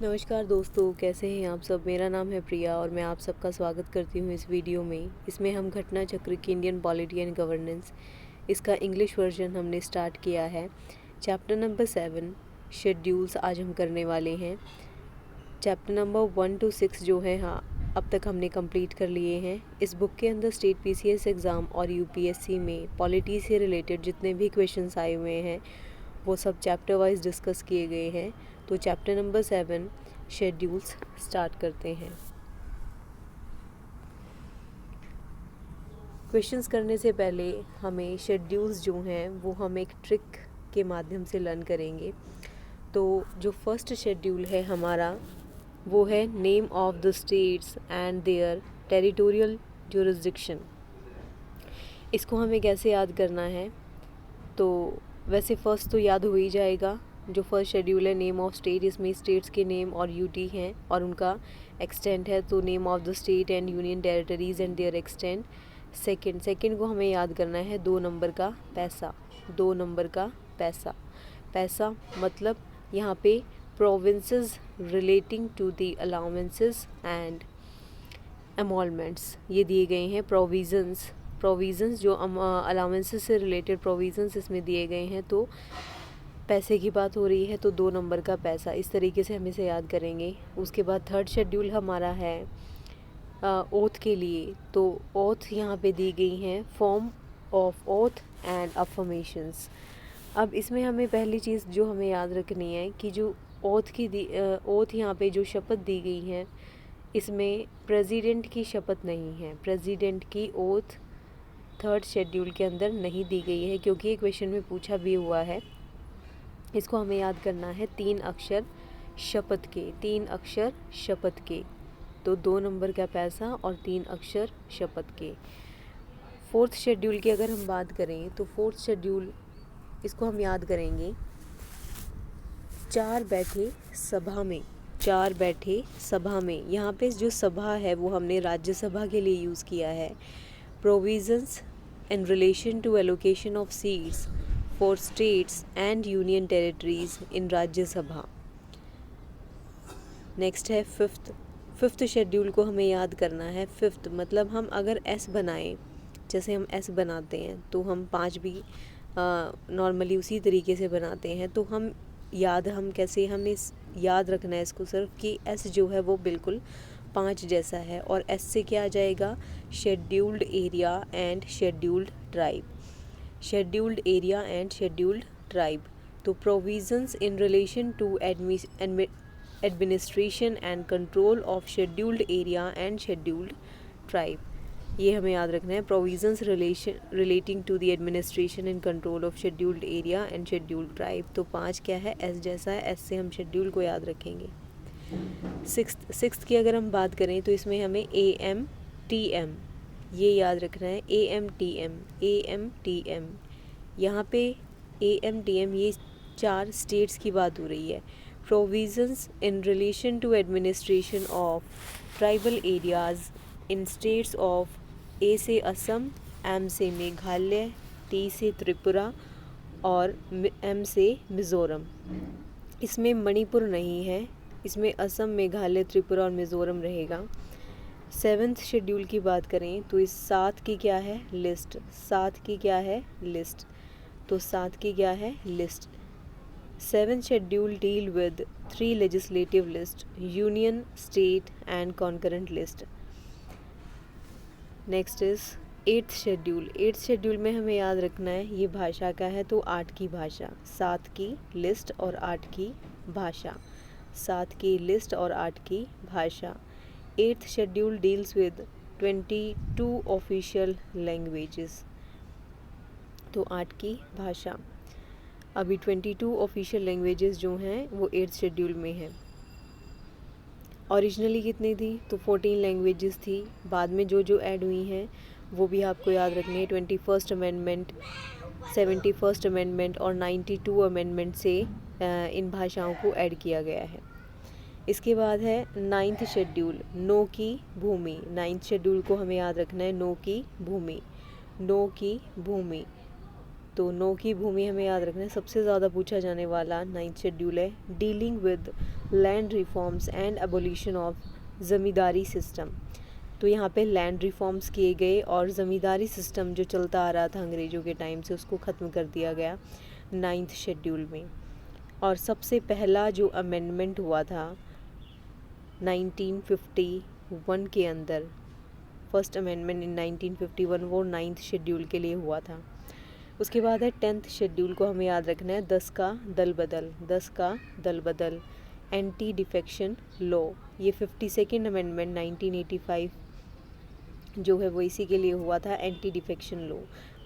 नमस्कार दोस्तों, कैसे हैं आप सब। मेरा नाम है प्रिया और मैं आप सबका स्वागत करती हूँ इस वीडियो में। इसमें हम घटना चक्र की इंडियन पॉलिटी एंड गवर्नेंस, इसका इंग्लिश वर्जन हमने स्टार्ट किया है। चैप्टर नंबर 7 शेड्यूल्स आज हम करने वाले हैं। चैप्टर नंबर 1 to 6 जो है अब तक हमने कंप्लीट कर लिए हैं। इस बुक के अंदर स्टेट पीसीएस एग्ज़ाम और यूपीएससी में पॉलिटी से रिलेटेड जितने भी क्वेश्चंस आए हुए हैं वो सब चैप्टर वाइज डिस्कस किए गए हैं। तो चैप्टर नंबर 7 शेड्यूल्स स्टार्ट करते हैं। क्वेश्चंस करने से पहले हमें शेड्यूल्स जो हैं वो हम एक ट्रिक के माध्यम से लर्न करेंगे। तो जो फर्स्ट शेड्यूल है हमारा वो है name of the states and their territorial jurisdiction. इसको हमें कैसे याद करना है, तो वैसे फ़र्स्ट तो याद हो ही जाएगा। जो फर्स्ट शेड्यूल है नेम ऑफ स्टेट, इसमें स्टेट्स के नेम और यूटी हैं और उनका एक्सटेंट है। तो name of the state and union territories and their extent. Second को हमें याद करना है 2 नंबर का पैसा। 2 नंबर का पैसा। पैसा मतलब यहाँ पे provisions relating to the allowances and emoluments ये दिए गए हैं। प्रोविज़न्स जो अलाउंसेस से रिलेटेड प्रोविज़न्स इसमें दिए गए हैं। तो पैसे की बात हो रही है तो 2 नंबर का पैसा, इस तरीके से हम इसे याद करेंगे। उसके बाद थर्ड शेड्यूल हमारा है ओथ के लिए। तो ओथ यहाँ पे दी गई हैं form of oath and affirmations. अब इसमें हमें पहली चीज़ जो हमें याद रखनी है कि जो ओथ यहाँ पे जो शपथ दी गई है इसमें प्रेसिडेंट की शपथ नहीं है। प्रेसिडेंट की ओथ थर्ड शेड्यूल के अंदर नहीं दी गई है, क्योंकि ये क्वेश्चन में पूछा भी हुआ है। इसको हमें याद करना है 3 अक्षर शपथ के। 3 अक्षर शपथ के। तो 2 नंबर का पैसा और 3 अक्षर शपथ के। फोर्थ शेड्यूल की अगर हम बात करें तो फोर्थ शेड्यूल इसको हम याद करेंगे 4 बैठे सभा में। 4 बैठे सभा में, यहाँ पे जो सभा है वो हमने राज्यसभा के लिए यूज़ किया है। Provisions in relation to allocation of seats for states and union territories in Rajya Sabha. Next है फिफ्थ शेड्यूल को हमें याद करना है। फिफ्थ मतलब हम अगर एस बनाएं, जैसे हम एस बनाते हैं तो हम 5 भी नॉर्मली उसी तरीके से बनाते हैं। तो हम कैसे हमें याद रखना है इसको सिर्फ कि एस जो है वो बिल्कुल 5 जैसा है। और एस से क्या आ जाएगा, scheduled area and scheduled tribe. Scheduled area and scheduled tribe. तो provisions in relation to administration and control of scheduled area and scheduled tribe, ये हमें याद रखना है। Provisions relating to the administration and control of scheduled area and scheduled tribe. तो 5 क्या है, S जैसा है। एस से हम शेड्यूल को याद रखेंगे। सिक्स्थ की अगर हम बात करें तो इसमें हमें AMTM ये याद रखना है। AMTM यहाँ पे AMTM ये 4 स्टेट्स की बात हो रही है। Provisions in relation to administration of tribal areas in states of A से असम, M से मेघालय, T से त्रिपुरा और M से मिज़ोरम। इसमें मणिपुर नहीं है, इसमें असम, मेघालय, त्रिपुरा और मिज़ोरम रहेगा। 7th शेड्यूल की बात करें तो इस 7 की क्या है, लिस्ट। 7 की क्या है, लिस्ट। तो 7 की क्या है, list. 7th schedule deal with 3 legislative list, union, state and concurrent list. Next is 8th schedule. 8th schedule में हमें याद रखना है ये भाषा का है, तो 8 की भाषा। 7 की लिस्ट और 8 की भाषा। 7 की लिस्ट और 8 की भाषा। 8th schedule deals with 22 official languages. तो 8 की भाषा। अभी 22 ऑफिशियल लैंग्वेजेस जो हैं वो 8th शेड्यूल में हैं। ओरिजिनली कितनी थी, तो 14 लैंग्वेजेस थी। बाद में जो ऐड हुई हैं वो भी आपको याद रखनी है। 21st अमेंडमेंट, 71st अमेंडमेंट और 92 अमेंडमेंट से इन भाषाओं को ऐड किया गया है। इसके बाद है 9th शेड्यूल, नो की भूमि। 9th शेड्यूल को हमें याद रखना है, नो की भूमि। नो की भूमि। तो नो की भूमि हमें याद रखना है। सबसे ज़्यादा पूछा जाने वाला 9th शेड्यूल है dealing with land reforms and abolition of ज़मींदारी system. तो यहाँ पे लैंड रिफॉर्म्स किए गए और ज़मींदारी सिस्टम जो चलता आ रहा था अंग्रेज़ों के टाइम से उसको ख़त्म कर दिया गया 9th शेड्यूल में। और सबसे पहला जो अमेंडमेंट हुआ था 1951 के अंदर, फर्स्ट अमेंडमेंट इन 1951, वो 9th शेड्यूल के लिए हुआ था। उसके बाद है 10th शेड्यूल को हमें याद रखना है 10 का दल बदल, 10 का दल बदल, एंटी डिफेक्शन लॉ। ये 52nd अमेंडमेंट 1985 जो है वो इसी के लिए हुआ था, एंटी डिफेक्शन लॉ।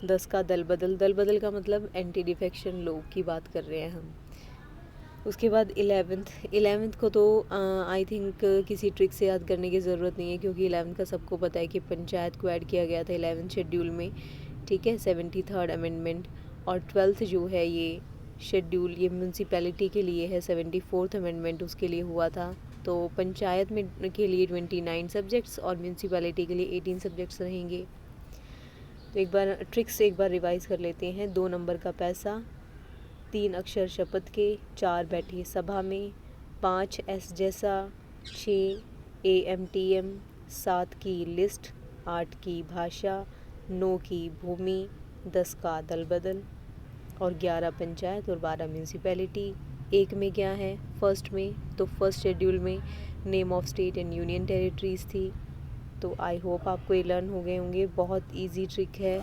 10 का दल बदल का मतलब एंटी डिफेक्शन लॉ की बात कर रहे हैं हम। उसके बाद 11th को तो आई थिंक किसी ट्रिक से याद करने की ज़रूरत नहीं है, क्योंकि 11th का सबको पता है कि पंचायत को ऐड किया गया था 11th शेड्यूल में, ठीक है, 73rd अमेंडमेंट। और 12th जो है ये शेड्यूल ये म्यूनसिपैलिटी के लिए है, 74th अमेंडमेंट उसके लिए हुआ था। तो पंचायत में के लिए 29 सब्जेक्ट्स और म्यूनसिपैलिटी के लिए 18 सब्जेक्ट्स रहेंगे। तो एक बार ट्रिक्स एक बार रिवाइज़ कर लेते हैं। 2 नंबर का पैसा, 3 अक्षर शपथ के, 4 बैठिए सभा में, 5 एस जैसा, 6 AMTM, 7 की लिस्ट, 8 की भाषा, 9 की भूमि, 10 का दल बदल और 11 पंचायत और 12 म्यूनसिपैलिटी। एक में क्या है फर्स्ट में, तो फर्स्ट शेड्यूल में name of state and union territories थी। तो आई होप आपको ये लर्न हो गए होंगे, बहुत इजी ट्रिक है।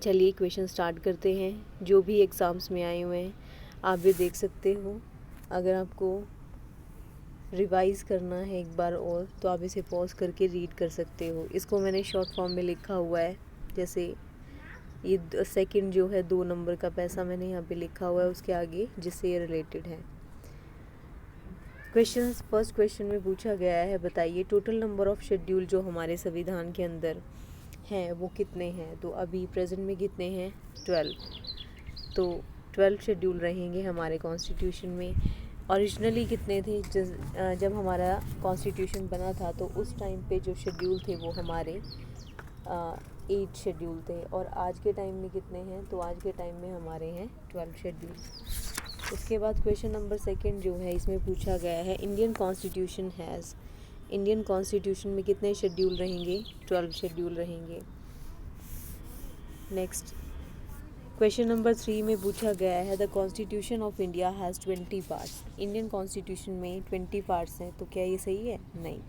चलिए क्वेश्चन स्टार्ट करते हैं। जो भी एग्ज़ाम्स में आए हुए हैं आप भी देख सकते हो। अगर आपको रिवाइज़ करना है एक बार और तो आप इसे पॉज करके रीड कर सकते हो। इसको मैंने शॉर्ट फॉर्म में लिखा हुआ है, जैसे ये सेकंड जो है 2 नंबर का पैसा मैंने यहाँ पे लिखा हुआ है उसके आगे, जिससे ये रिलेटेड है। क्वेश्चंस फर्स्ट क्वेश्चन में पूछा गया है, बताइए टोटल नंबर ऑफ शेड्यूल जो हमारे संविधान के अंदर हैं वो कितने हैं। तो अभी प्रेजेंट में कितने हैं, 12। तो 12 शेड्यूल रहेंगे हमारे कॉन्स्टिट्यूशन में। ओरिजिनली कितने थे, जब हमारा कॉन्स्टिट्यूशन बना था तो उस टाइम पे जो शेड्यूल थे वो हमारे 8 शेड्यूल थे। और आज के टाइम में कितने हैं, तो आज के टाइम में हमारे हैं 12 शेड्यूल। उसके बाद क्वेश्चन नंबर सेकंड जो है इसमें पूछा गया है Indian constitution has, Indian constitution में कितने शेड्यूल रहेंगे, 12 शेड्यूल रहेंगे। नेक्स्ट क्वेश्चन नंबर 3 में पूछा गया है the constitution of India has 20 parts, Indian constitution में 20 पार्ट्स हैं। तो क्या ये सही है, नहीं,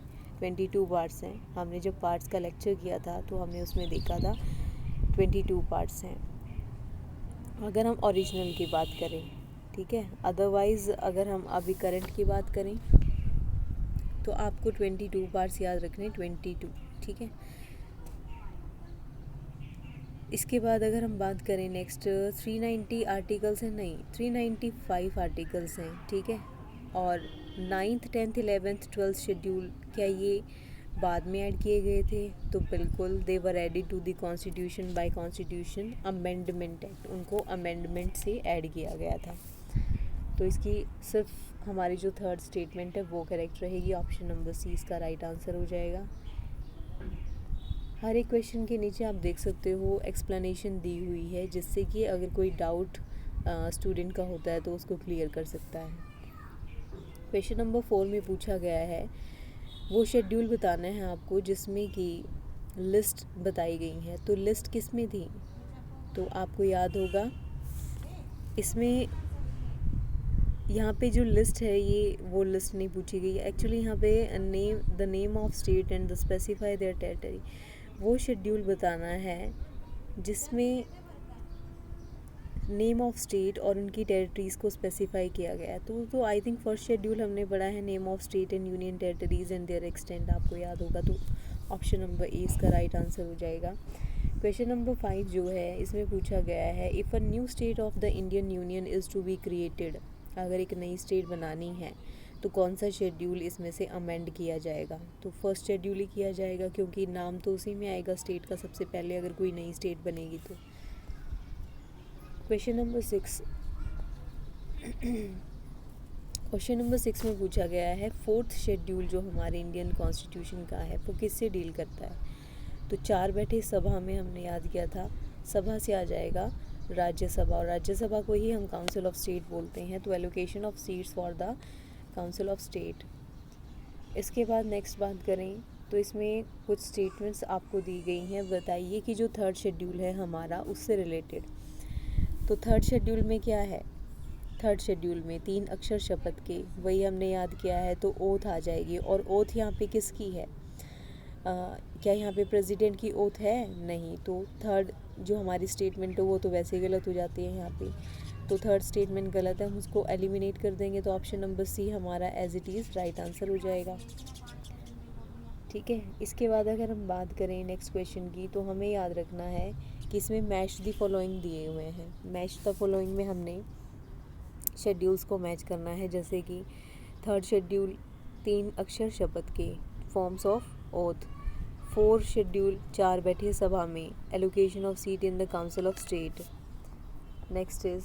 22 पार्ट्स हैं। हमने जब पार्ट्स का लेक्चर किया था तो हमने उसमें देखा था 22 पार्ट्स हैं अगर हम ओरिजिनल की बात करें, ठीक है। अदरवाइज़ अगर हम अभी करंट की बात करें तो आपको 22 पार्ट्स याद रखने, 22, ठीक है। इसके बाद अगर हम बात करें नेक्स्ट 390 आर्टिकल्स हैं, नहीं 395 आर्टिकल्स हैं, ठीक है। और 9th 10th 11th 12th schedule क्या ये बाद में ऐड किए गए थे, तो बिल्कुल they were added to the constitution by constitution amendment act, उनको अमेंडमेंट से ऐड किया गया था। तो इसकी सिर्फ हमारी जो थर्ड स्टेटमेंट है वो करेक्ट रहेगी, ऑप्शन नंबर सी इसका राइट आंसर हो जाएगा। हर एक क्वेश्चन के नीचे आप देख सकते हो एक्सप्लेनेशन दी हुई है, जिससे कि अगर कोई डाउट स्टूडेंट का होता है तो उसको क्लियर कर सकता है। क्वेश्चन नंबर 4 में पूछा गया है वो शेड्यूल बताना है आपको जिसमें कि लिस्ट बताई गई है। तो लिस्ट किस में थी, तो आपको याद होगा इसमें यहाँ पे जो लिस्ट है ये वो लिस्ट नहीं पूछी गई है एक्चुअली। यहाँ पे the name of state and the specify their territory, वो शेड्यूल बताना है जिसमें नेम ऑफ स्टेट और उनकी टेरिटरीज़ को स्पेसिफाई किया गया है। तो आई थिंक फर्स्ट शेड्यूल हमने पढ़ा है name of state and union territories and their extent, आपको याद होगा। तो ऑप्शन नंबर ए इसका राइट आंसर हो जाएगा। क्वेश्चन नंबर 5 जो है इसमें पूछा गया है if a new state of the Indian union is to be created, अगर एक नई स्टेट बनानी है तो कौन सा शेड्यूल इसमें से अमेंड किया जाएगा। तो फर्स्ट शेड्यूल ही किया जाएगा, क्योंकि नाम तो उसी में आएगा स्टेट का सबसे पहले अगर कोई नई स्टेट बनेगी तो। क्वेश्चन नंबर 6 क्वेश्चन नंबर 6 में पूछा गया है फोर्थ शेड्यूल जो हमारे इंडियन कॉन्स्टिट्यूशन का है वो किससे डील करता है। तो 4 बैठे सभा में हमने याद किया था सभा से आ जाएगा राज्यसभा, और राज्यसभा को ही हम काउंसिल ऑफ स्टेट बोलते हैं। तो allocation of seats for the council of state. इसके बाद नेक्स्ट बात करें तो इसमें कुछ स्टेटमेंट्स आपको दी गई हैं। बताइए कि जो थर्ड शेड्यूल है हमारा उससे रिलेटेड। तो थर्ड शेड्यूल में क्या है? थर्ड शेड्यूल में 3 अक्षर शपथ के, वही हमने याद किया है, तो ओथ आ जाएगी। और ओथ यहाँ पे किसकी है? क्या यहाँ पे प्रेसिडेंट की ओथ है? नहीं। तो थर्ड जो हमारी स्टेटमेंट है वो तो वैसे गलत हो जाती है यहाँ पे। तो थर्ड स्टेटमेंट गलत है, हम उसको एलिमिनेट कर देंगे। तो ऑप्शन नंबर सी हमारा as it is right answer हो जाएगा। ठीक है। इसके बाद अगर हम बात करें नेक्स्ट क्वेश्चन की, तो हमें याद रखना है कि इसमें मैच द फॉलोइंग दिए हुए हैं। मैच द फॉलोइंग में हमने शेड्यूल्स को मैच करना है। जैसे कि थर्ड शेड्यूल 3 अक्षर शपथ के, फॉर्म्स ऑफ ओथ। 4 शेड्यूल 4 बैठे सभा में, allocation of seat in the council of state. Next is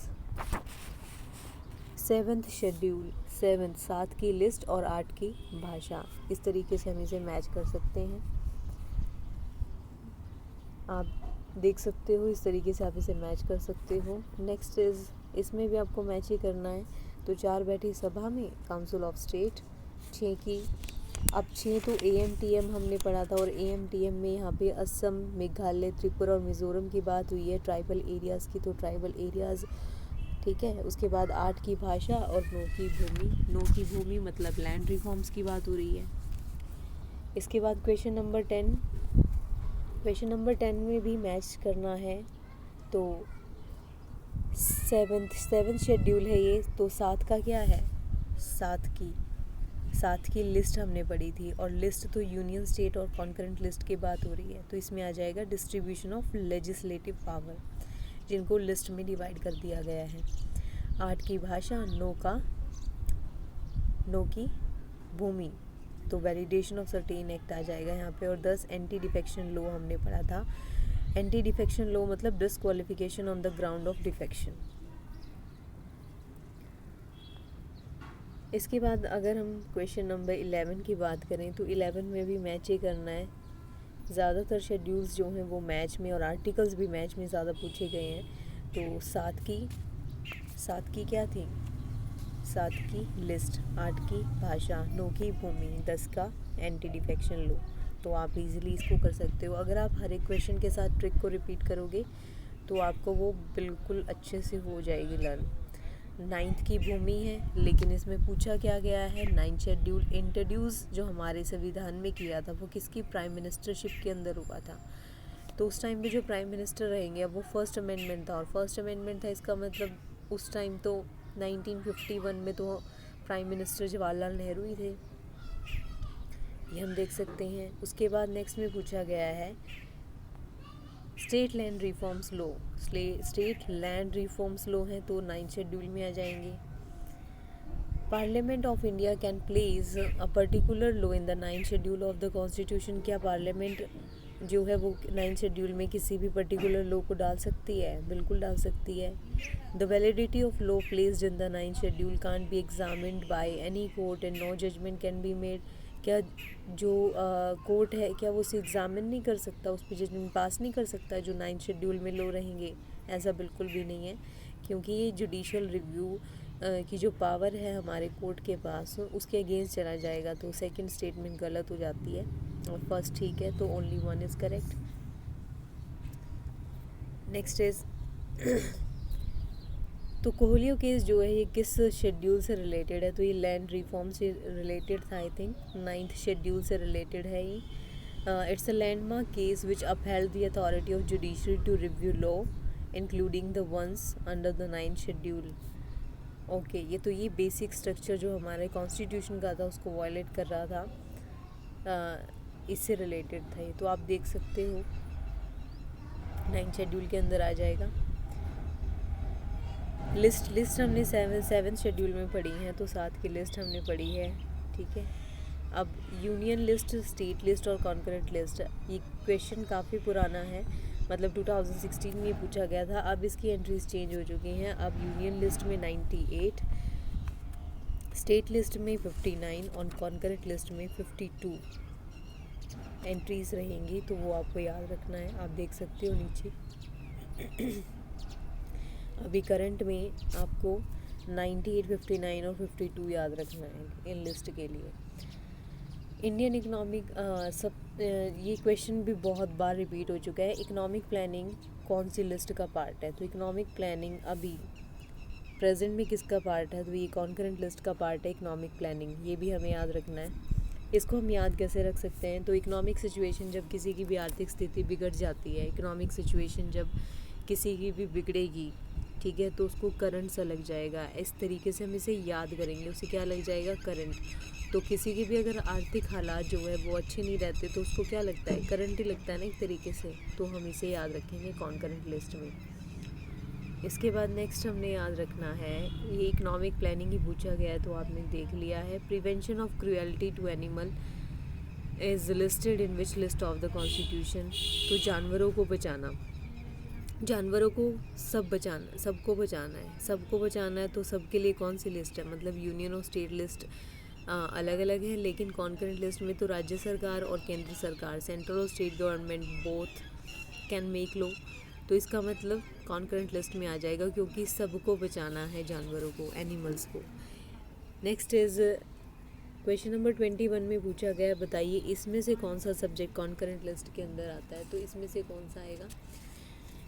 7th schedule 7 की लिस्ट और 8 की भाषा। इस तरीके से हम इसे मैच कर सकते हैं। आप देख सकते हो इस तरीके से आप इसे मैच कर सकते हो। नेक्स्ट इज इसमें भी आपको मैच ही करना है। तो 4 बैठी सभा में, काउंसिल ऑफ स्टेट। 6 की, अब 6 तो AMTM हमने पढ़ा था, और AMTM में यहाँ पे असम, मेघालय, त्रिपुरा और मिज़ोरम की बात हुई है, ट्राइबल एरियाज़ की। तो ट्राइबल एरियाज़ ठीक है। उसके बाद 8 की भाषा और 9 की भूमि। 9 की भूमि मतलब लैंड रिफॉर्म्स की बात हो रही है। इसके बाद क्वेश्चन नंबर 10। क्वेश्चन नंबर 10 में भी मैच करना है। तो 7th शेड्यूल है ये। तो 7 का क्या है? 7 की लिस्ट हमने पढ़ी थी, और लिस्ट तो यूनियन, स्टेट और कॉन्करेंट लिस्ट की बात हो रही है। तो इसमें आ जाएगा डिस्ट्रीब्यूशन ऑफ लेजिस्लेटिव पावर, जिनको लिस्ट में डिवाइड कर दिया गया है। 8 की भाषा, 9 की भूमि, तो वैलिडेशन ऑफ सर्टेन एक्ट आ जाएगा यहाँ पे। और 10 एंटी डिफेक्शन लॉ हमने पढ़ा था। एंटी डिफेक्शन लॉ मतलब disqualification on the ground of defection. इसके बाद अगर हम क्वेश्चन नंबर 11 की बात करें, तो 11 में भी मैच ही करना है। ज़्यादातर शेड्यूल्स जो हैं वो मैच में, और आर्टिकल्स भी मैच में ज़्यादा पूछे गए हैं। तो 7 की क्या थी? 7 की लिस्ट, 8 की भाषा, 9 की भूमि, 10 का एंटी डिफेक्शन लॉ। तो आप इजीली इसको कर सकते हो। अगर आप हर एक क्वेश्चन के साथ ट्रिक को रिपीट करोगे तो आपको वो बिल्कुल अच्छे से हो जाएगी लर्न। 9th की भूमि है, लेकिन इसमें पूछा क्या गया है? 9th शेड्यूल इंट्रोड्यूस जो हमारे संविधान में किया था वो किसकी प्राइम मिनिस्टरशिप के अंदर हुआ था? तो उस टाइम पे जो प्राइम मिनिस्टर रहेंगे, अब वो फर्स्ट अमेंडमेंट था, और फर्स्ट अमेंडमेंट था इसका मतलब उस टाइम तो 1951 में तो प्राइम मिनिस्टर जवाहरलाल नेहरू ही थे। ये हम देख सकते हैं। उसके बाद नेक्स्ट में पूछा गया है state land reforms law. State land reforms law हैं तो 9th शेड्यूल में आ जाएंगे। Parliament of India can place a particular law in the 9th schedule of the constitution. क्या पार्लियामेंट जो है वो 9th शेड्यूल में किसी भी पर्टिकुलर लॉ को डाल सकती है? बिल्कुल डाल सकती है। The validity of law placed in the 9th schedule can't be examined by any court and no judgment can be made. क्या जो कोर्ट है क्या वो उसे एग्ज़ामिन नहीं कर सकता, उस पर जजमेंट पास नहीं कर सकता जो 9th शेड्यूल में लॉ रहेंगे? ऐसा बिल्कुल भी नहीं है, क्योंकि ये जुडिशल रिव्यू की जो पावर है हमारे कोर्ट के पास उसके अगेंस्ट चला जाएगा। तो सेकंड स्टेटमेंट गलत हो जाती है और फर्स्ट ठीक है। तो only 1 is correct. Next is तो कोहलियो केस जो है ये किस शेड्यूल से रिलेटेड है? तो ये लैंड रिफॉर्म से रिलेटेड था। आई थिंक 9th शेड्यूल से रिलेटेड है ये। It's a landmark case which upheld the authority of judiciary to review law including the ones under the 9th schedule. Okay, ये तो ये बेसिक स्ट्रक्चर जो हमारे कॉन्स्टिट्यूशन का था उसको वायलेट कर रहा था, इससे रिलेटेड था ये। तो आप देख सकते हो 9th शेड्यूल के अंदर आ जाएगा। लिस्ट हमने 7th शेड्यूल में पढ़ी है, तो 7 की लिस्ट हमने पढ़ी है। ठीक है। अब यूनियन लिस्ट, स्टेट लिस्ट और कॉन्करेंट लिस्ट, ये क्वेश्चन काफ़ी पुराना है, मतलब 2016 में पूछा गया था। अब इसकी एंट्रीज चेंज हो चुकी हैं। अब यूनियन लिस्ट में 98, स्टेट लिस्ट में 59 और कॉन्करेंट लिस्ट में 52 एंट्रीज रहेंगी। तो वो आपको याद रखना है। आप देख सकते हो नीचे अभी करंट में आपको 98, 59 और 52 याद रखना है इन लिस्ट के लिए। इंडियन इकोनॉमिक ये क्वेश्चन भी बहुत बार रिपीट हो चुका है, इकोनॉमिक प्लानिंग कौन सी लिस्ट का पार्ट है? तो इकोनॉमिक प्लानिंग अभी प्रेजेंट में किसका पार्ट है? तो ये कॉन्करेंट लिस्ट का पार्ट है इकोनॉमिक प्लानिंग, ये भी हमें याद रखना है। इसको हम याद कैसे रख सकते हैं? तो इकोनॉमिक सिचुएशन जब किसी की भी आर्थिक स्थिति बिगड़ जाती है, इकोनॉमिक सिचुएशन जब किसी की भी बिगड़ेगी, ठीक है, तो उसको करंट सा लग जाएगा। इस तरीके से हम इसे याद करेंगे, उसे क्या लग जाएगा? करंट। तो किसी की भी अगर आर्थिक हालात जो है वो अच्छे नहीं रहते तो उसको क्या लगता है? करंट ही लगता है ना एक तरीके से। तो हम इसे याद रखेंगे कॉन्करेंट लिस्ट में। इसके बाद नेक्स्ट हमने याद रखना है, ये इकोनॉमिक प्लानिंग ही पूछा गया है तो आपने देख लिया है। Prevention of cruelty to animal is listed in which list of the constitution? तो जानवरों को बचाना, जानवरों को सबको बचाना है। तो सबके लिए कौन सी लिस्ट है? मतलब यूनियन और स्टेट लिस्ट अलग अलग है, लेकिन कॉन्करेंट लिस्ट में तो राज्य सरकार और केंद्र सरकार, सेंट्रल और state government both can make law. तो इसका मतलब कॉन्करेंट लिस्ट में आ जाएगा क्योंकि सबको बचाना है, जानवरों को, एनिमल्स को। नेक्स्ट इज क्वेश्चन नंबर 21 में पूछा गया है, बताइए इसमें से कौन सा सब्जेक्ट कॉन्करेंट लिस्ट के अंदर आता है? तो इसमें से कौन सा आएगा?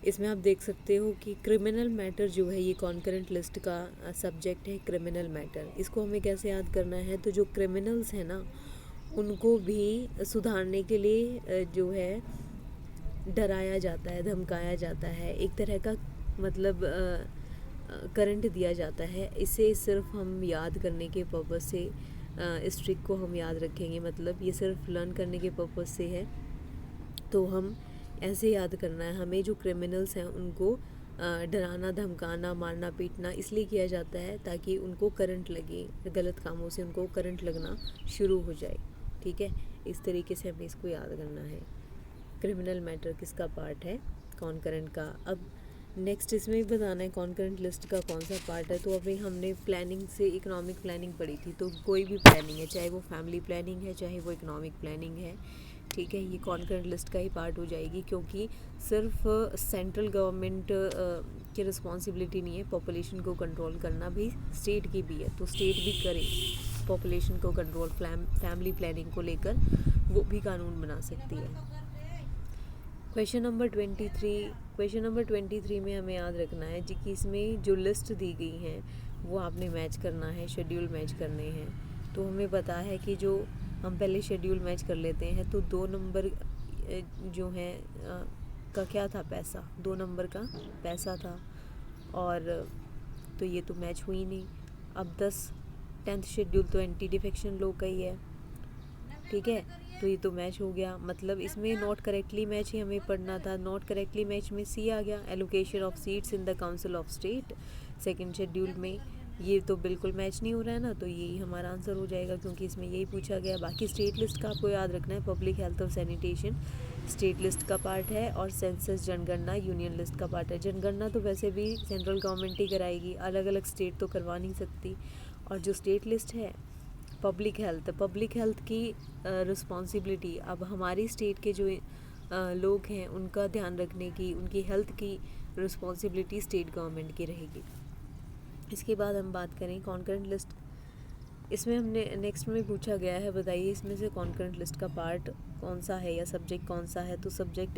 इसमें आप देख सकते हो कि क्रिमिनल मैटर जो है ये कॉन्करेंट लिस्ट का सब्जेक्ट है, क्रिमिनल मैटर। इसको हमें कैसे याद करना है? तो जो क्रिमिनल्स हैं ना, उनको भी सुधारने के लिए जो है डराया जाता है, धमकाया जाता है, एक तरह का मतलब करंट दिया जाता है। इसे सिर्फ हम याद करने के पर्पज़ से इस ट्रिक को हम याद रखेंगे, मतलब ये सिर्फ लर्न करने के पर्पज़ से है। तो हम ऐसे याद करना है, हमें जो क्रिमिनल्स हैं उनको डराना, धमकाना, मारना, पीटना इसलिए किया जाता है ताकि उनको करंट लगे, गलत कामों से उनको करंट लगना शुरू हो जाए, ठीक है। इस तरीके से हमें इसको याद करना है। क्रिमिनल मैटर किसका पार्ट है? कॉन्करेंट का। अब नेक्स्ट इसमें भी बताना है कॉन्करेंट लिस्ट का कौन सा पार्ट है। तो अभी हमने प्लानिंग से इकोनॉमिक प्लानिंग पढ़ी थी, तो कोई भी प्लानिंग है, चाहे वो फैमिली प्लानिंग है, चाहे वो इकोनॉमिक प्लानिंग है, ठीक है, ये कॉन्करेंट लिस्ट का ही पार्ट हो जाएगी क्योंकि सिर्फ सेंट्रल गवर्नमेंट की रिस्पॉन्सिबिलिटी नहीं है, पॉपुलेशन को कंट्रोल करना भी स्टेट की भी है। तो स्टेट भी करे पॉपुलेशन को कंट्रोल, फैमिली प्लानिंग को लेकर वो भी कानून बना सकती है। क्वेश्चन नंबर 23 में हमें याद रखना है जी कि इसमें जो लिस्ट दी गई हैं वो आपने मैच करना है, शेड्यूल मैच करने हैं। तो हमें पता है कि जो हम पहले शेड्यूल मैच कर लेते हैं, तो 2 नंबर जो है का क्या था? पैसा, 2 नंबर का पैसा था, और तो ये तो मैच हुई नहीं। अब 10th शेड्यूल तो एंटी डिफेक्शन लॉ का ही है, ठीक है, तो ये तो मैच हो गया। मतलब इसमें नॉट करेक्टली मैच ही हमें पढ़ना था। नॉट करेक्टली मैच में सी आ गया, allocation of seats in the council of state, second schedule में। ये तो बिल्कुल मैच नहीं हो रहा है ना, तो यही हमारा आंसर हो जाएगा क्योंकि इसमें यही पूछा गया। बाकी स्टेट लिस्ट का आपको याद रखना है, पब्लिक हेल्थ और सैनिटेशन स्टेट लिस्ट का पार्ट है, और सेंसस जनगणना यूनियन लिस्ट का पार्ट है। जनगणना तो वैसे भी सेंट्रल गवर्नमेंट ही कराएगी, अलग अलग स्टेट तो करवा नहीं सकती। और जो स्टेट लिस्ट है पब्लिक हेल्थ की रिस्पॉन्सिबिलिटी अब हमारी स्टेट के जो लोग हैं उनका ध्यान रखने की, उनकी हेल्थ की रिस्पॉन्सिबिलिटी स्टेट गवर्नमेंट की रहेगी। इसके बाद हम बात करें कॉन्करेंट लिस्ट। इसमें हमने नेक्स्ट में पूछा गया है, बताइए इसमें से कॉन्करेंट लिस्ट का पार्ट कौन सा है या सब्जेक्ट कौन सा है? तो सब्जेक्ट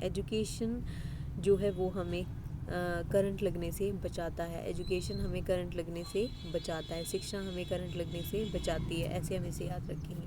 एजुकेशन जो है वो हमें करंट लगने से बचाता है। एजुकेशन हमें करंट लगने से बचाता है, शिक्षा हमें करंट लगने से बचाती है। ऐसे हम इसे याद रखेंगे,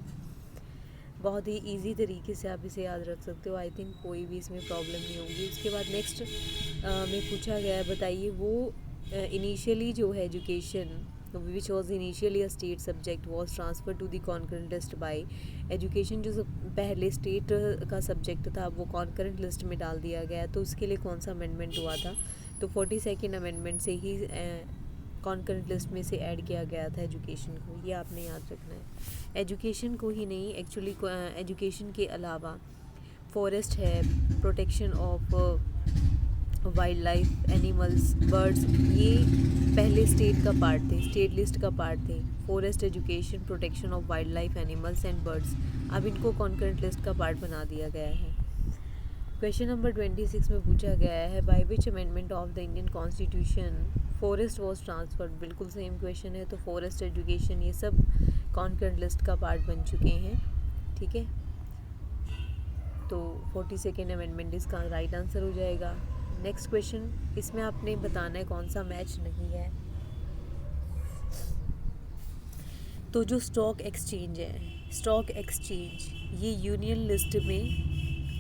बहुत ही इजी तरीके से आप इसे याद रख सकते हो। आई थिंक कोई भी इसमें प्रॉब्लम नहीं होगी। उसके बाद नेक्स्ट में पूछा गया है, बताइए वो इनिशियली जो है education which was initially a state subject was transfer to the concurrent list by. Education जो पहले स्टेट का सब्जेक्ट था वो कॉन्करेंट लिस्ट में डाल दिया गया, तो उसके लिए कौन सा अमेंडमेंट हुआ था? तो 42nd अमेंडमेंट से ही कॉन्करेंट लिस्ट में से ऐड किया गया था एजुकेशन को, ये आपने याद रखना है। एजुकेशन को ही नहीं, एक्चुअली एजुकेशन के अलावा फॉरेस्ट है, protection of wild life, animals, birds, ये पहले स्टेट का पार्ट थे, स्टेट लिस्ट का पार्ट थे। Forest, education, protection of wild life, animals and birds, अब इनको कॉन्करेंट लिस्ट का पार्ट बना दिया गया है। क्वेश्चन नंबर 26 में पूछा गया है by which amendment of the Indian constitution forest was transferred. बिल्कुल सेम क्वेश्चन है, तो फॉरेस्ट, एजुकेशन, ये सब कॉन्करेंट लिस्ट का पार्ट बन चुके हैं। ठीक है, तो 42nd अमेंडमेंट इसका राइट आंसर हो जाएगा। नेक्स्ट क्वेश्चन, इसमें आपने बताना है कौन सा मैच नहीं है। तो जो स्टॉक एक्सचेंज है, स्टॉक एक्सचेंज ये यूनियन लिस्ट में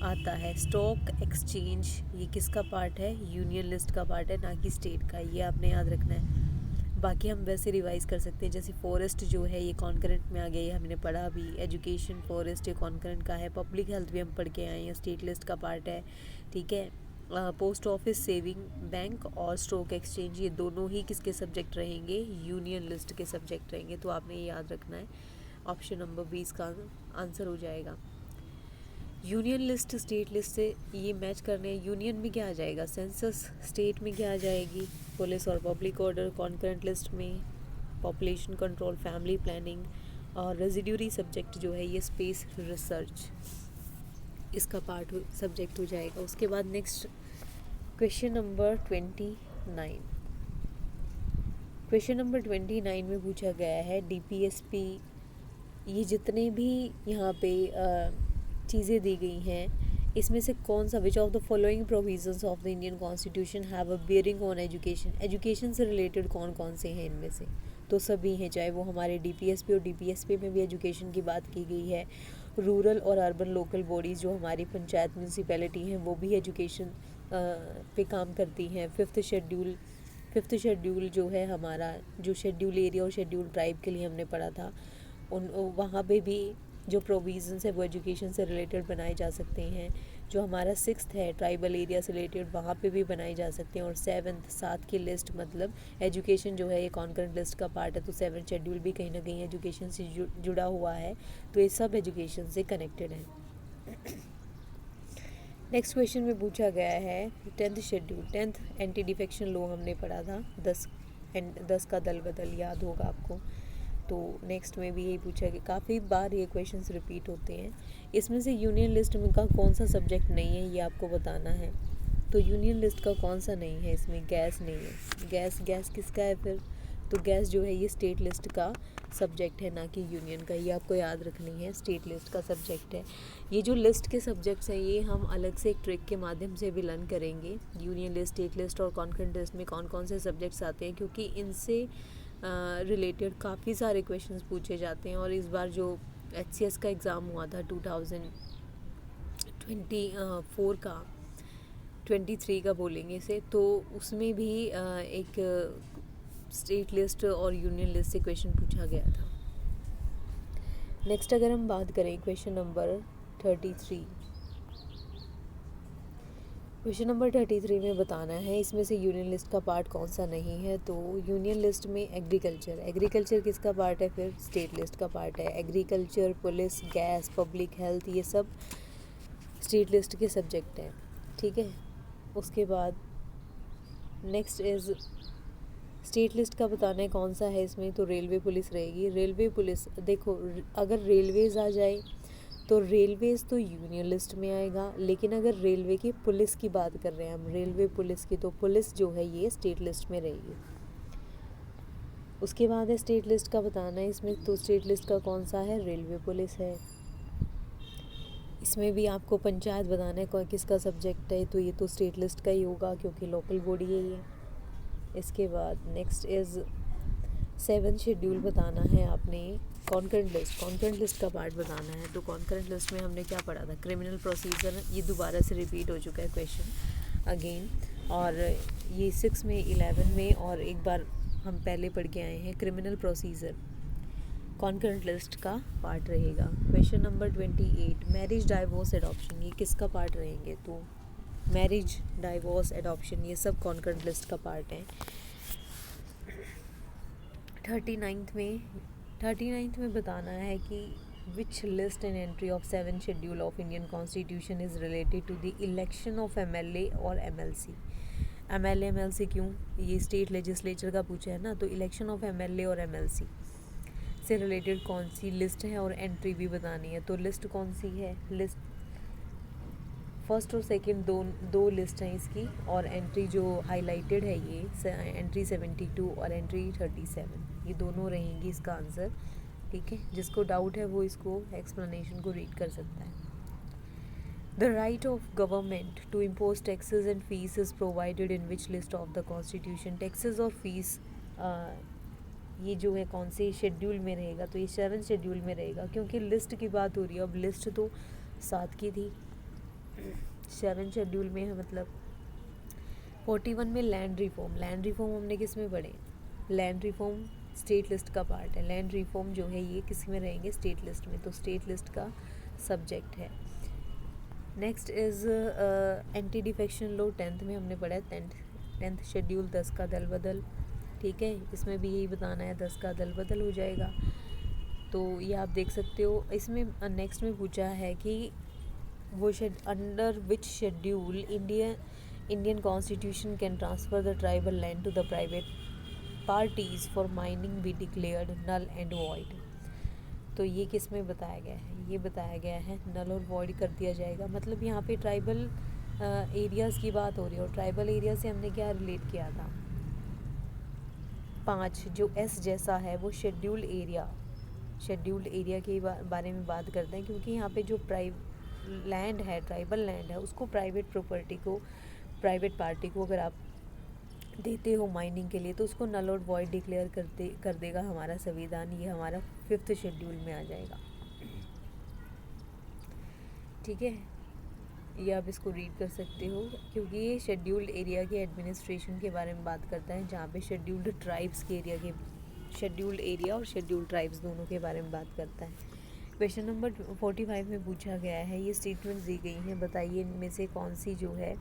आता है। स्टॉक एक्सचेंज ये किसका पार्ट है? यूनियन लिस्ट का पार्ट है, ना कि स्टेट का। ये आपने याद रखना है। बाकी हम वैसे रिवाइज कर सकते हैं, जैसे फॉरेस्ट जो है ये कॉन्करेंट में आ गया, ये हमने पढ़ा भी। एजुकेशन, फॉरेस्ट ये कॉन्करेंट का है। पब्लिक हेल्थ भी हम पढ़ के आए हैं, स्टेट लिस्ट का पार्ट है। ठीक है, पोस्ट ऑफिस, सेविंग बैंक और स्टॉक एक्सचेंज ये दोनों ही किसके सब्जेक्ट रहेंगे? यूनियन लिस्ट के सब्जेक्ट रहेंगे। तो आपने ये याद रखना है। ऑप्शन नंबर 20 का आंसर हो जाएगा। यूनियन लिस्ट स्टेट लिस्ट से ये मैच करने, यूनियन में क्या आ जाएगा? सेंसस। स्टेट में क्या आ जाएगी? पुलिस और पब्लिक ऑर्डर। कॉन्करेंट लिस्ट में पॉपुलेशन कंट्रोल, फैमिली प्लानिंग। और रेजिड्यूरी सब्जेक्ट जो है ये स्पेस रिसर्च, इसका पार्ट सब्जेक्ट हो जाएगा। उसके बाद next question number 29। Question number 29 में पूछा गया है डीपीएसपी, ये जितने भी यहाँ पे चीज़ें दी गई हैं, इसमें से कौन सा, विच of the following provisions of the Indian constitution have a bearing on education. Education से रिलेटेड कौन कौन से हैं इनमें से? तो सभी हैं, चाहे वो हमारे डीपीएसपी और डीपीएसपी में भी एजुकेशन की बात की गई है। रूरल और अर्बन लोकल बॉडीज़ जो हमारी पंचायत, म्यूनसिपैलिटी हैं, वो भी एजुकेशन पे काम करती हैं। फिफ्थ शेड्यूल जो है हमारा, जो शेड्यूल एरिया और शेड्यूल ट्राइब के लिए हमने पढ़ा था, उन वहाँ पे भी जो प्रोविज़न्स है वो एजुकेशन से रिलेटेड बनाए जा सकते हैं। जो हमारा 6th है ट्राइबल एरिया से रिलेटेड, वहाँ पे भी बनाए जा सकते हैं। और 7th, 7 की लिस्ट, मतलब एजुकेशन जो है ये कॉन्करेंट लिस्ट का पार्ट है, तो 7th शेड्यूल भी कहीं ना कहीं एजुकेशन से जुड़ा हुआ है। तो ये सब एजुकेशन से कनेक्टेड है। नेक्स्ट क्वेश्चन में पूछा गया है 10th schedule, 10th anti defection law हमने पढ़ा था। 10 का दल बदल याद होगा आपको। तो नेक्स्ट में भी यही पूछा कि काफ़ी बार ये क्वेश्चंस रिपीट होते हैं। इसमें से यूनियन लिस्ट में का कौन सा सब्जेक्ट नहीं है, ये आपको बताना है। तो यूनियन लिस्ट का कौन सा नहीं है? इसमें गैस नहीं है। गैस किसका है फिर? तो गैस जो है ये स्टेट लिस्ट का सब्जेक्ट है, ना कि यूनियन का। ये आपको याद रखनी है, स्टेट लिस्ट का सब्जेक्ट है। ये जो लिस्ट के सब्जेक्ट्स हैं ये हम अलग से एक ट्रिक के माध्यम से भी लर्न करेंगे। यूनियन लिस्ट, स्टेट लिस्ट और कॉन्करेंट लिस्ट में कौन कौन से सब्जेक्ट्स आते हैं, क्योंकि इनसे रिलेटेड काफ़ी सारे क्वेश्चंस पूछे जाते हैं। और इस बार जो HCS का एग्ज़ाम हुआ था 2024 का, 23 का बोलेंगे इसे, तो उसमें भी एक स्टेट लिस्ट और यूनियन लिस्ट से क्वेश्चन पूछा गया था। नेक्स्ट अगर हम बात करें क्वेश्चन नंबर 33, क्वेश्चन नंबर 33 में बताना है इसमें से यूनियन लिस्ट का पार्ट कौन सा नहीं है। तो यूनियन लिस्ट में एग्रीकल्चर किसका पार्ट है फिर? स्टेट लिस्ट का पार्ट है। Agriculture, police, gas, public health ये सब स्टेट लिस्ट के सब्जेक्ट हैं। ठीक है, उसके बाद नेक्स्ट इज़ स्टेट लिस्ट का बताना है कौन सा है इसमें। तो रेलवे पुलिस रहेगी। रेलवे पुलिस, देखो अगर रेलवेज़ आ जाए तो रेलवेज़ तो यूनियन लिस्ट में आएगा, लेकिन अगर रेलवे की पुलिस की बात कर रहे हैं हम, रेलवे पुलिस की, तो पुलिस जो है ये स्टेट लिस्ट में रहेगी। उसके बाद है स्टेट लिस्ट का बताना है इसमें। तो स्टेट लिस्ट का कौन सा है? रेलवे पुलिस है। इसमें भी आपको पंचायत बताना है कौन किसका सब्जेक्ट है, तो ये तो स्टेट लिस्ट का ही होगा क्योंकि लोकल बॉडी है ये। इसके बाद नेक्स्ट इज़ 7th शेड्यूल बताना है आपने। कॉन्करेंट लिस्ट का पार्ट बताना है। तो कॉन्करेंट लिस्ट में हमने क्या पढ़ा था? Criminal procedure. ये दोबारा से रिपीट हो चुका है क्वेश्चन अगेन, और ये 6 में, 11 में और एक बार हम पहले पढ़ के आए हैं। क्रिमिनल प्रोसीजर कॉन्करेंट लिस्ट का पार्ट रहेगा। Question number 28, marriage, divorce, adoption ये किसका पार्ट रहेंगे? तो मैरिज, डाइवोर्स, एडॉप्शन ये सब कॉन्करेंट लिस्ट का पार्ट है। 39th में बताना है कि which list and entry of 7th schedule of Indian constitution is related to the election of MLA और MLC। MLA MLC क्यों? ये स्टेट लेजिस्लेचर का पूछा है ना, तो इलेक्शन ऑफ MLA और MLC से रिलेटेड कौन सी लिस्ट है और एंट्री भी बतानी है। तो लिस्ट कौन सी है? लिस्ट फर्स्ट और सेकंड दो लिस्ट हैं इसकी, और एंट्री जो हाईलाइटेड है ये एंट्री 72 और एंट्री 37, ये दोनों रहेंगी इसका आंसर। ठीक है, जिसको डाउट है वो इसको एक्सप्लेनेशन को रीड कर सकता है। The right of government to impose taxes and fees is provided in which list of the constitution. Taxes और फीस ये जो है कौन से शेड्यूल में रहेगा, तो ये 7 शेड्यूल में रहेगा, क्योंकि लिस्ट की बात हो रही है। अब लिस्ट तो 7 की थी, 7 शेड्यूल में है मतलब। 41 में लैंड रिफॉर्म। लैंड रिफॉर्म हमने किस में पढ़े? लैंड रिफॉर्म स्टेट लिस्ट का पार्ट है। लैंड रिफॉर्म जो है ये किस में रहेंगे? स्टेट लिस्ट में, तो स्टेट लिस्ट का सब्जेक्ट है। Next is anti defection law, 10th में हमने पढ़ा है। 10th शेड्यूल 10 का दल बदल। ठीक है, इसमें भी यही बताना है, 10 का दल बदल हो जाएगा। तो ये आप देख सकते हो। इसमें नेक्स्ट में पूछा है कि वो under which schedule Indian constitution can transfer the tribal land to the private parties for mining be declared null and void. तो ये किस में बताया गया है? ये बताया गया है नल और वॉइड कर दिया जाएगा। मतलब यहाँ पे ट्राइबल एरियाज़ की बात हो रही है, और ट्राइबल एरिया से हमने क्या रिलेट किया था? 5 जो एस जैसा है वो शेड्यूल्ड एरिया के बारे में बात करते हैं, क्योंकि यहाँ पे जो लैंड है, ट्राइबल लैंड है, उसको प्राइवेट पार्टी को अगर आप देते हो माइनिंग के लिए, तो उसको नल और वॉइड डिक्लेयर कर देगा हमारा संविधान। ये हमारा 5th शेड्यूल में आ जाएगा। ठीक है, ये आप इसको रीड कर सकते हो, क्योंकि ये शेड्यूल्ड एरिया के एडमिनिस्ट्रेशन के बारे में बात करता है, जहाँ पे शेड्यूल्ड ट्राइब्स के शेड्यूल्ड एरिया और शेड्यूल्ड ट्राइब्स दोनों के बारे में बात करता है। क्वेश्चन नंबर 45 में पूछा गया है, ये स्टेटमेंट्स दी गई हैं, बताइए इनमें से कौन सी जो है,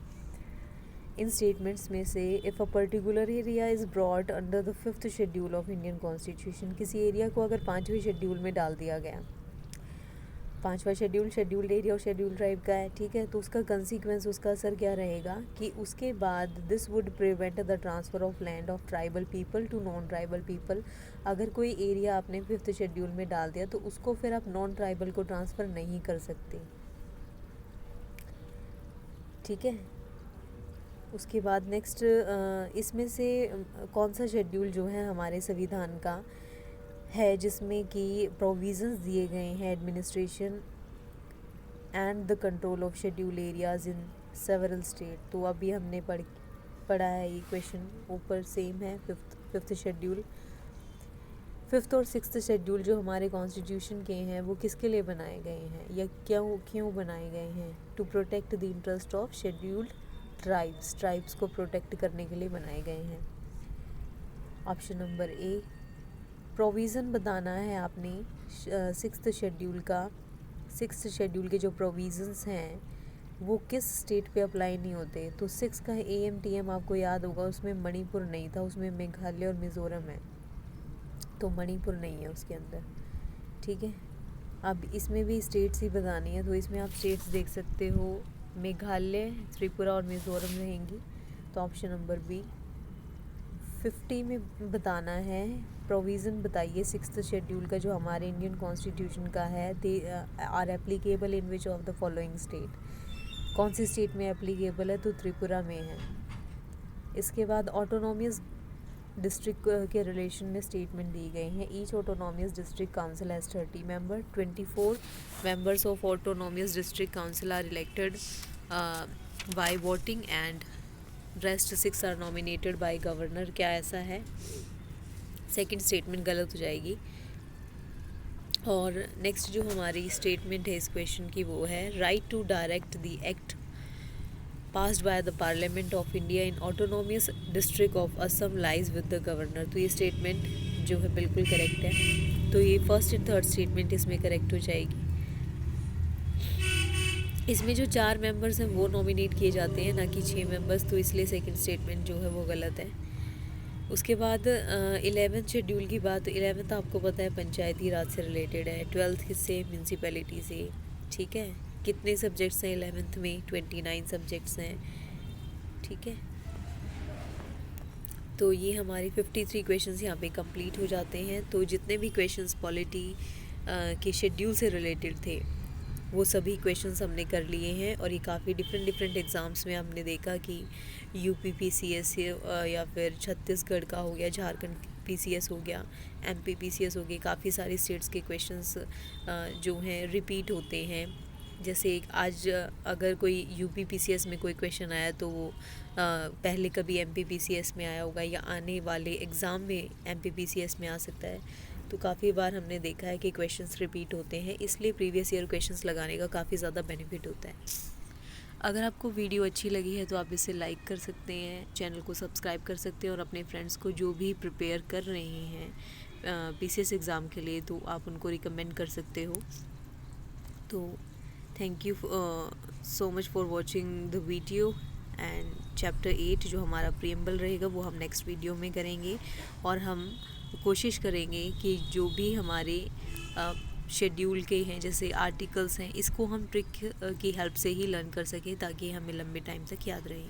इन स्टेटमेंट्स में से if a particular area is broad under the 5th schedule of Indian constitution. किसी एरिया को अगर 5वें शेड्यूल में डाल दिया गया, 5वां शेड्यूल शेड्यूल्ड एरिया और शेड्यूल्ड ट्राइब का है। ठीक है, तो उसका कंसिक्वेंस, उसका असर क्या रहेगा कि उसके बाद this would prevent the transfer of land of tribal people to non tribal people. अगर कोई एरिया आपने 5th शेड्यूल में डाल दिया, तो उसको फिर आप नॉन ट्राइबल को ट्रांसफ़र नहीं कर सकते। ठीक है, उसके बाद नेक्स्ट इसमें से कौन सा शेड्यूल जो है हमारे संविधान का है जिसमें कि प्रोविज़न्स दिए गए हैं administration and the control of schedule areas in several state. तो अभी हमने पढ़ा है, ये क्वेश्चन ऊपर सेम है। 5th शेड्यूल, 5th और 6th शेड्यूल जो हमारे कॉन्स्टिट्यूशन के हैं, वो किसके लिए बनाए गए हैं या क्यों बनाए गए हैं? To protect the interest of scheduled tribes को प्रोटेक्ट करने के लिए बनाए गए हैं। Option number A. प्रोविज़न बताना है आपने 6th शेड्यूल का। 6th शेड्यूल के जो प्रोविज़न्स हैं वो किस स्टेट पे अप्लाई नहीं होते? तो 6 का AMTM आपको याद होगा, उसमें मणिपुर नहीं था, उसमें मेघालय और मिज़ोरम है, तो मणिपुर नहीं है उसके अंदर। ठीक है, अब इसमें भी स्टेट्स ही बतानी है, तो इसमें आप स्टेट्स देख सकते हो, मेघालय, त्रिपुरा और मिज़ोरम रहेंगी। तो ऑप्शन नंबर बी। 50 में बताना है, प्रोविज़न बताइए 6th शेड्यूल का जो हमारे इंडियन कॉन्स्टिट्यूशन का है, they are applicable in which of the following state. कौन सी स्टेट में एप्लीकेबल है? तो त्रिपुरा में है। इसके बाद ऑटोनोमियस डिस्ट्रिक्ट के रिलेशन में स्टेटमेंट दी गई हैं। Each autonomous district council has 30 member. 24 members of autonomous district council are elected by voting and rest 6 are nominated by governor. क्या ऐसा है? सेकंड स्टेटमेंट गलत हो जाएगी। और नेक्स्ट जो हमारी स्टेटमेंट है इस क्वेश्चन की वो है, right to direct the act passed by the Parliament of India in autonomous district of Assam lies with the governor। तो ये स्टेटमेंट जो है बिल्कुल करेक्ट है, तो ये फर्स्ट एंड थर्ड स्टेटमेंट इसमें करेक्ट हो जाएगी। इसमें जो 4 मेंबर्स हैं वो नॉमिनेट किए जाते हैं, ना कि 6 मेंबर्स, तो इसलिए सेकंड स्टेटमेंट जो है वो गलत है। उसके बाद 11th शेड्यूल की बात, 11th आपको पता है पंचायती राज से रिलेटेड है, 12th किससे? म्यूनसिपैलिटी से। ठीक है, कितने सब्जेक्ट्स हैं 11th में? 29 सब्जेक्ट्स हैं। ठीक है, तो ये हमारी 53 क्वेश्चंस यहाँ पे कंप्लीट हो जाते हैं। तो जितने भी क्वेश्चंस पॉलिटी के शेड्यूल से रिलेटेड थे वो सभी क्वेश्चंस हमने कर लिए हैं। और ये काफ़ी डिफरेंट एग्ज़ाम्स में हमने देखा कि यूपी पीसीएस या फिर छत्तीसगढ़ का हो गया, झारखंड पीसीएस हो गया, एमपी पीसीएस हो गया, काफ़ी सारी स्टेट्स के क्वेश्चंस जो हैं रिपीट होते हैं। जैसे आज अगर कोई यूपी पीसीएस में कोई क्वेश्चन आया तो वो पहले कभी एमपी पीसीएस में आया होगा या आने वाले एग्ज़ाम में एमपी पीसीएस में आ सकता है। तो काफ़ी बार हमने देखा है कि क्वेश्चंस रिपीट होते हैं, इसलिए प्रीवियस ईयर क्वेश्चंस लगाने का काफ़ी ज़्यादा बेनिफिट होता है। अगर आपको वीडियो अच्छी लगी है तो आप इसे लाइक कर सकते हैं, चैनल को सब्सक्राइब कर सकते हैं और अपने फ्रेंड्स को जो भी प्रिपेयर कर रहे हैं पीसीएस एग्ज़ाम के लिए तो आप उनको रिकमेंड कर सकते हो। तो thank you so much for watching the video. And chapter 8 जो हमारा प्रीएम्बल रहेगा वो हम नेक्स्ट वीडियो में करेंगे, और हम कोशिश करेंगे कि जो भी हमारे शेड्यूल के हैं जैसे आर्टिकल्स हैं इसको हम ट्रिक की हेल्प से ही लर्न कर सकें ताकि हमें लंबे टाइम तक याद रहे।